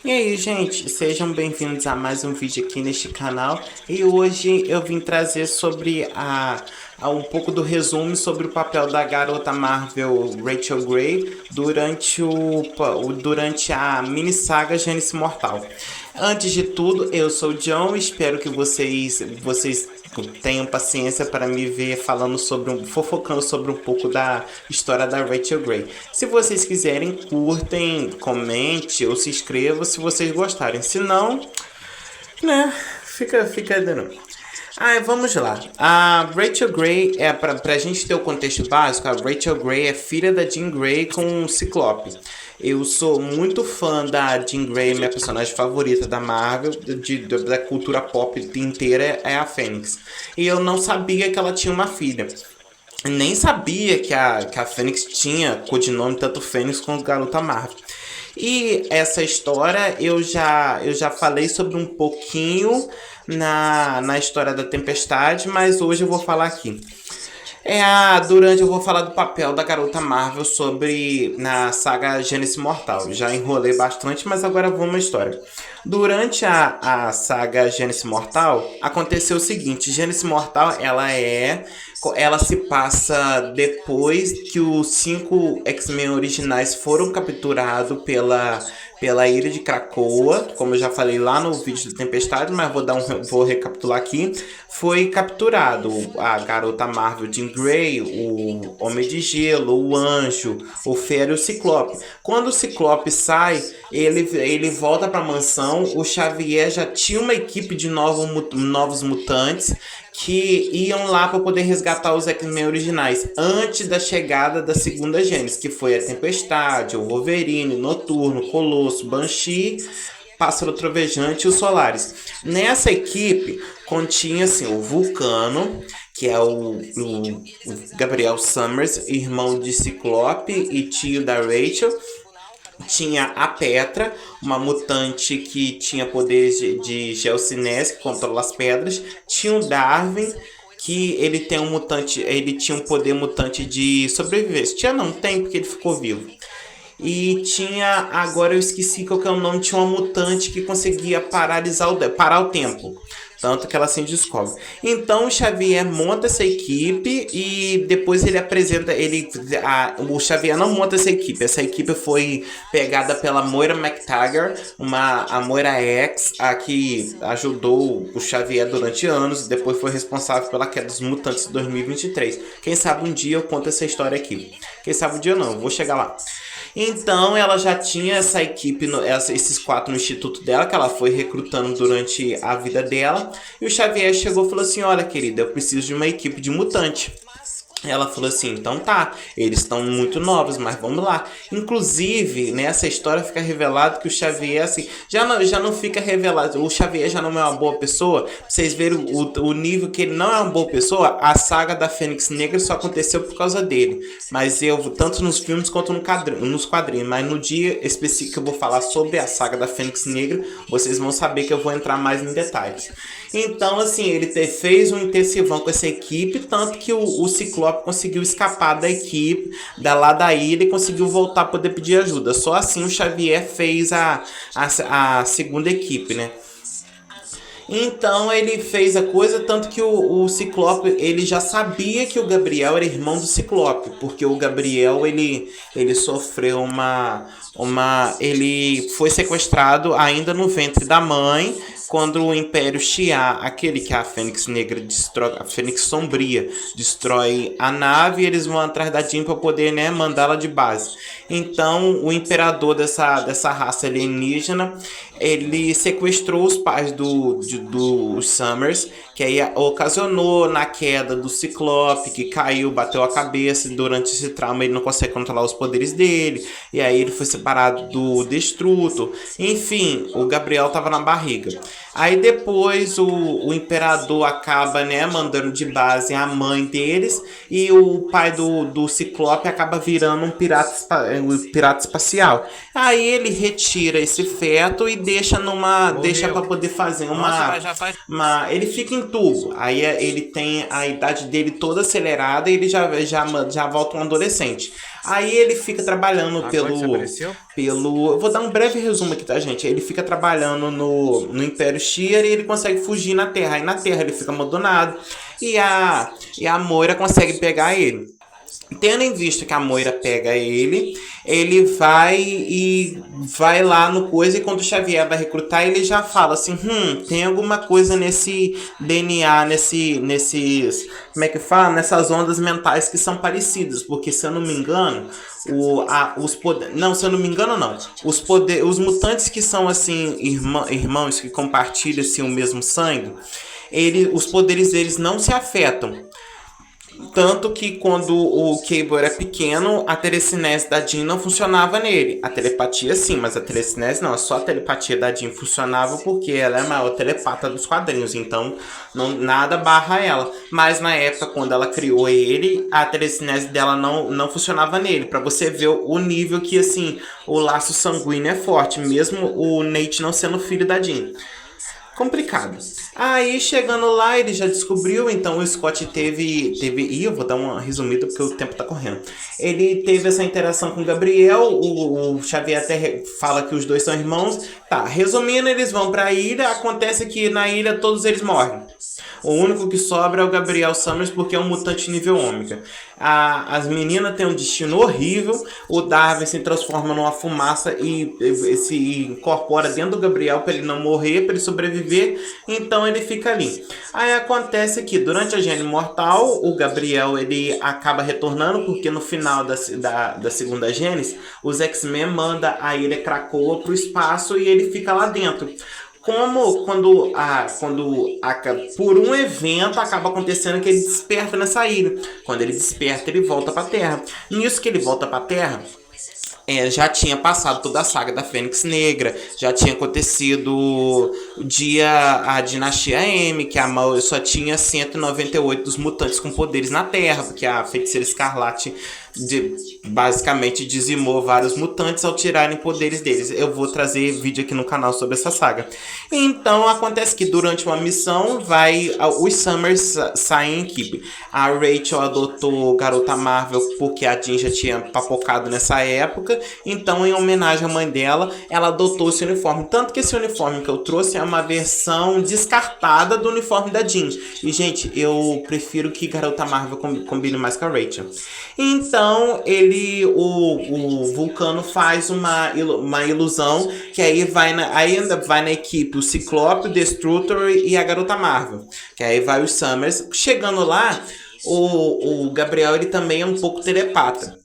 E aí, gente, sejam bem-vindos a mais um vídeo aqui neste canal. E hoje eu vim trazer sobre um pouco do resumo sobre o papel da garota Marvel Rachel Grey durante a mini saga Gênesis Mortal. Antes de tudo, eu sou o John, espero que vocês tenham paciência para me ver falando fofocando sobre um pouco da história da Rachel Grey. Se vocês quiserem, curtem, comente ou se inscrevam se vocês gostarem. Se não, né, fica dando. Vamos lá. A Rachel Grey pra gente ter o contexto básico, a Rachel Grey é filha da Jean Grey com um Ciclope. Eu sou muito fã da Jean Grey, minha personagem favorita da Marvel, da cultura pop inteira é a Fênix. E eu não sabia que ela tinha uma filha. Nem sabia que a Fênix tinha codinome tanto Fênix quanto Garota Marvel. E essa história eu já falei sobre um pouquinho na história da Tempestade, mas hoje eu vou falar aqui. Durante eu vou falar do papel da Garota Marvel na saga Gênesis Mortal. Já enrolei bastante, mas agora vamos à história. Durante a saga Gênesis Mortal, aconteceu o seguinte: Gênesis Mortal ela se passa depois que os 5 X-Men originais foram capturados pela ilha de Krakoa, como eu já falei lá no vídeo da Tempestade, mas vou recapitular aqui. Foi capturado a Garota Marvel Jean Grey, o Homem de Gelo, o Anjo, o Fera e o Ciclope. Quando o Ciclope sai, ele volta para a mansão. O Xavier já tinha uma equipe de novos mutantes que iam lá para poder resgatar os X-Men originais antes da chegada da segunda Gênesis, que foi a Tempestade, o Wolverine, Noturno, Colosso, Banshee, Pássaro Trovejante e os Solares. Nessa equipe continha assim, o Vulcano, que é o Gabriel Summers, irmão de Ciclope e tio da Rachel. Tinha a Petra, uma mutante que tinha poderes de geocinese, que controla as pedras. Tinha o Darwin, que ele tinha um poder mutante de sobrevivência. Tinha não, tem porque ele ficou vivo. E tinha, agora eu esqueci qual que é o nome, tinha uma mutante que conseguia parar o tempo. Tanto que ela se descobre. Então o Xavier monta essa equipe e depois ele apresenta. O Xavier não monta essa equipe. Essa equipe foi pegada pela Moira McTaggart, a Moira X, a que ajudou o Xavier durante anos. Depois foi responsável pela queda dos mutantes de 2023. Quem sabe um dia eu conto essa história aqui. Quem sabe um dia não, eu vou chegar lá. Então ela já tinha essa equipe, esses 4 no instituto dela, que ela foi recrutando durante a vida dela. E o Xavier chegou e falou assim: olha, querida, eu preciso de uma equipe de mutante. Ela falou assim: então tá, eles estão muito novos, mas vamos lá. Inclusive, nessa história fica revelado que o Xavier, assim, já não fica revelado. O Xavier já não é uma boa pessoa. Pra vocês verem o nível que ele não é uma boa pessoa, a saga da Fênix Negra só aconteceu por causa dele. Mas tanto nos filmes quanto nos quadrinhos. Mas no dia específico que eu vou falar sobre a saga da Fênix Negra, vocês vão saber que eu vou entrar mais em detalhes. Então, assim, ele fez um intensivão com essa equipe, tanto que o Ciclope conseguiu escapar da equipe, lá da ilha, e conseguiu voltar para poder pedir ajuda. Só assim o Xavier fez a segunda equipe, né? Então ele fez a coisa, tanto que o Ciclope, ele já sabia que o Gabriel era irmão do Ciclope, porque o Gabriel, ele sofreu ele foi sequestrado ainda no ventre da mãe, quando o Império Shi'ar, aquele que a Fênix Negra destrói, a Fênix Sombria, destrói a nave, e eles vão atrás da Jean para poder, né, mandá-la de base. Então, o imperador dessa raça alienígena, ele sequestrou os pais do Summers, que aí ocasionou na queda do Ciclope, que caiu, bateu a cabeça, e durante esse trauma ele não consegue controlar os poderes dele, e aí ele foi separado do Destruto. Enfim, o Gabriel estava na barriga. Aí depois o imperador acaba, né, mandando de base a mãe deles, e o pai do Ciclope acaba virando um pirata espacial. Aí ele retira esse feto e deixa para poder fazer ele fica em tubo. Aí ele tem a idade dele toda acelerada e ele já volta um adolescente. Aí ele fica trabalhando Agora que você apareceu? eu vou dar um breve resumo aqui, tá, gente? Ele fica trabalhando no Império Shi'ar e ele consegue fugir na Terra. Aí na Terra ele fica abandonado e a Moira consegue pegar ele. Tendo em vista que a Moira pega ele, ele vai lá no coisa e quando o Xavier vai recrutar, ele já fala assim, tem alguma coisa nesse DNA, nesses, como é que fala? Nessas ondas mentais que são parecidas, porque se eu não me engano, os poderes, não, se eu não me engano não, os mutantes que são assim, irmãos que compartilham assim, o mesmo sangue, os poderes deles não se afetam. Tanto que quando o Cable era pequeno, a telecinese da Jean não funcionava nele. A telepatia sim, mas a telecinese não. Só a telepatia da Jean funcionava porque ela é a maior telepata dos quadrinhos. Então nada barra ela. Mas na época, quando ela criou ele, a telecinese dela não funcionava nele. Pra você ver o nível que assim, o laço sanguíneo é forte. Mesmo o Nate não sendo filho da Jean. Complicado. Aí chegando lá, ele já descobriu, então o Scott teve. Ih, eu vou dar uma resumida porque o tempo tá correndo. Ele teve essa interação com o Gabriel, o Xavier até fala que os dois são irmãos. Tá, resumindo, eles vão pra ilha, acontece que na ilha todos eles morrem. O único que sobra é o Gabriel Summers porque é um mutante nível ômega. As meninas têm um destino horrível. O Darwin se transforma numa fumaça e se incorpora dentro do Gabriel para ele não morrer, para ele sobreviver. Então ele fica ali. Aí acontece que durante a Gênese Mortal, o Gabriel ele acaba retornando porque no final da segunda Gênese, os X-Men mandam a ilha Krakoa para o espaço e ele fica lá dentro. Como por um evento acaba acontecendo que ele desperta nessa ilha. Quando ele desperta, ele volta para a Terra. Nisso que ele volta para a Terra, já tinha passado toda a saga da Fênix Negra, já tinha acontecido a Dinastia M, que a Maul só tinha 198 dos mutantes com poderes na Terra, porque a Feiticeira Escarlate basicamente dizimou vários mutantes ao tirarem poderes deles. Eu vou trazer vídeo aqui no canal sobre essa saga. Então acontece que durante uma missão os Summers saem em equipe. A Rachel adotou Garota Marvel porque a Jean já tinha papocado nessa época. Então, em homenagem à mãe dela, ela adotou esse uniforme. Tanto que esse uniforme que eu trouxe é uma versão descartada do uniforme da Jean. E, gente, eu prefiro que Garota Marvel combine mais com a Rachel. Então, o Vulcano faz uma ilusão que aí ainda vai na equipe o Ciclope, o Destructor e a Garota Marvel. Que aí vai os Summers. Chegando lá, o Gabriel ele também é um pouco telepata.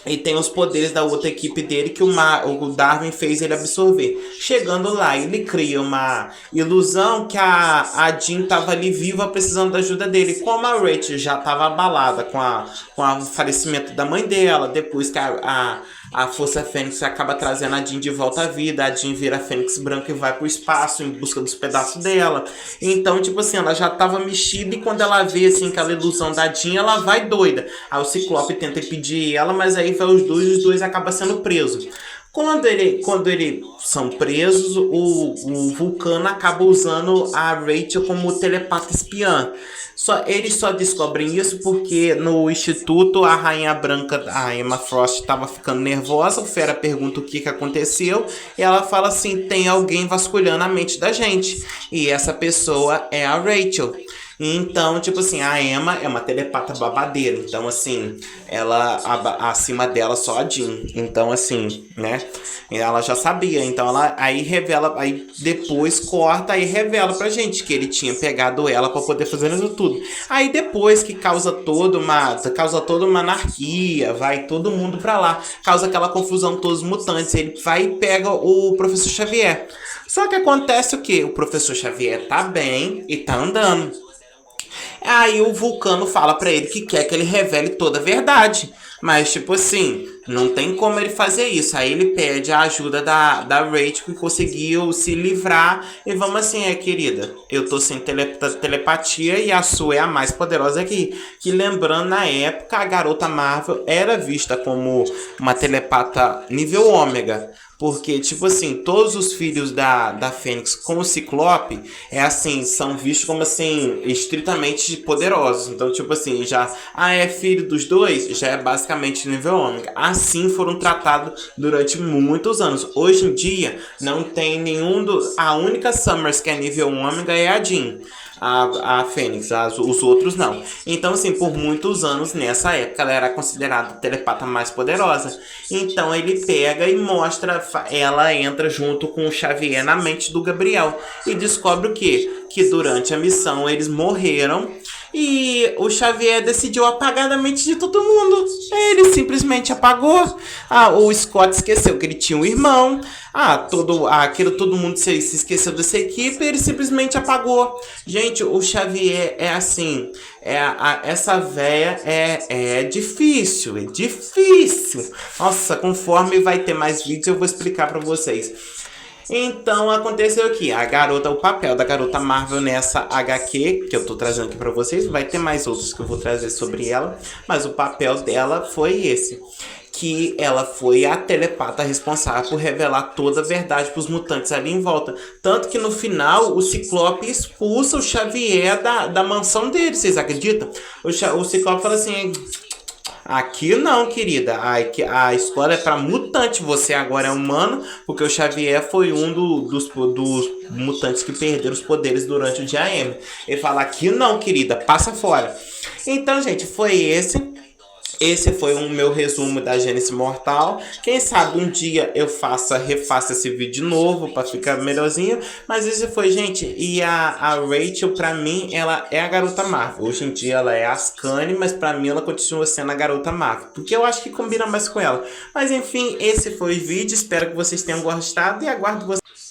E tem os poderes da outra equipe dele que o Darwin fez ele absorver. Chegando lá, ele cria uma ilusão que a Jean estava ali viva precisando da ajuda dele. Como a Rachel já estava abalada com o falecimento da mãe dela, depois que a Força Fênix acaba trazendo a Jean de volta à vida, a Jean vira a Fênix branca e vai pro espaço em busca dos pedaços dela. Então, tipo assim, ela já estava mexida e quando ela vê assim aquela ilusão da Jean, ela vai doida. Aí o Ciclope tenta impedir ela, mas aí vai os dois acabam sendo presos. Quando eles são presos, o Vulcano acaba usando a Rachel como telepata espiã. Eles só descobrem isso porque no instituto a Rainha Branca, a Emma Frost, estava ficando nervosa. O Fera pergunta o que aconteceu e ela fala assim, tem alguém vasculhando a mente da gente. E essa pessoa é a Rachel. Então, tipo assim, a Emma é uma telepata babadeira. Então, assim, acima dela só a Jean. Então, assim, né? Ela já sabia. Então, ela aí revela, aí depois corta e revela pra gente que ele tinha pegado ela pra poder fazer isso tudo. Aí depois que causa toda uma anarquia, vai todo mundo pra lá. Causa aquela confusão com todos os mutantes. Ele vai e pega o Professor Xavier. Só que acontece o quê? O Professor Xavier tá bem e tá andando. Aí o Vulcano fala pra ele que quer que ele revele toda a verdade. Mas, tipo assim, não tem como ele fazer isso. Aí ele pede a ajuda da Rachel, que conseguiu se livrar. E vamos assim, querida, eu tô sem telepatia e a sua é a mais poderosa aqui. Que lembrando, na época, a Garota Marvel era vista como uma telepata nível ômega. Porque, tipo assim, todos os filhos da Fênix com o Ciclope, é assim, são vistos como assim, estritamente poderosos. Então, tipo assim, já, é filho dos dois, já é basicamente nível ômega. Assim foram tratados durante muitos anos. Hoje em dia, não tem nenhum a única Summers que é nível ômega é a Jean. A Fênix, os outros não. Então, assim, por muitos anos, nessa época, ela era considerada a telepata mais poderosa. Então, ele pega e mostra, ela entra junto com o Xavier na mente do Gabriel e descobre o quê? Que durante a missão eles morreram e o Xavier decidiu apagar da mente de todo mundo. Ele simplesmente apagou. O Scott esqueceu que ele tinha um irmão. Todo mundo se esqueceu dessa equipe. Ele simplesmente apagou. Gente, o Xavier é assim. Essa véia é difícil. É difícil. Nossa, conforme vai ter mais vídeos, eu vou explicar pra vocês. Então aconteceu aqui, o papel da garota Marvel nessa HQ, que eu tô trazendo aqui pra vocês, vai ter mais outros que eu vou trazer sobre ela, mas o papel dela foi esse, que ela foi a telepata responsável por revelar toda a verdade pros mutantes ali em volta, tanto que no final o Ciclope expulsa o Xavier da mansão dele, vocês acreditam? O Ciclope fala assim... Aqui não, querida. A escola é para mutante. Você agora é humano, porque o Xavier foi um dos mutantes que perderam os poderes durante o Dia M. Ele fala: aqui não, querida, passa fora. Então, gente, foi esse. Esse foi o meu resumo da Gênesis Mortal. Quem sabe um dia eu refaça esse vídeo de novo para ficar melhorzinho. Mas esse foi, gente. E a Rachel, pra mim, ela é a garota Marvel. Hoje em dia ela é a Ascani, mas pra mim ela continua sendo a garota Marvel. Porque eu acho que combina mais com ela. Mas enfim, esse foi o vídeo. Espero que vocês tenham gostado e aguardo vocês.